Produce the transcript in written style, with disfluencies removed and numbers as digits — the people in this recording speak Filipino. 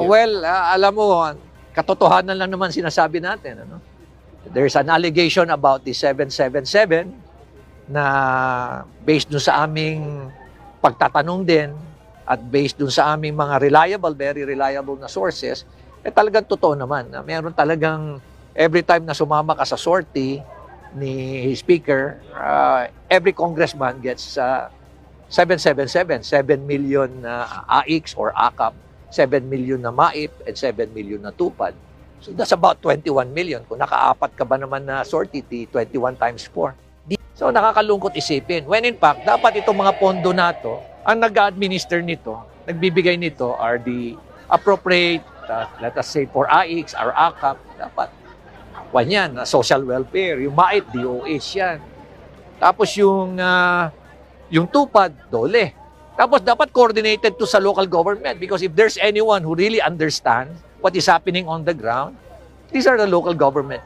Alam mo, katotohanan lang naman sinasabi natin. Ano? There's an allegation about the 777 na based dun sa aming pagtatanong din at based dun sa aming mga very reliable na sources, talagang totoo naman. Na meron talagang every time na sumama ka sa sortie ni Speaker, every congressman gets 777, 7 million na AIX or AKAP, 7 million na MAIP, and 7 million na TUPAD. So that's about 21 million. Kung nakaapat ka ba naman na sortie, 21 times 4. So nakakalungkot isipin. When in fact, dapat itong mga pondo na to, ang nag-administer nito, nagbibigay nito are the appropriate, let us say for AIX or AKAP, dapat yan, social welfare. Yung MAIP, DOH yan. Tapos yung TUPAD, DOLE. Tapos dapat coordinated to sa local government because if there's anyone who really understands what is happening on the ground, these are the local government.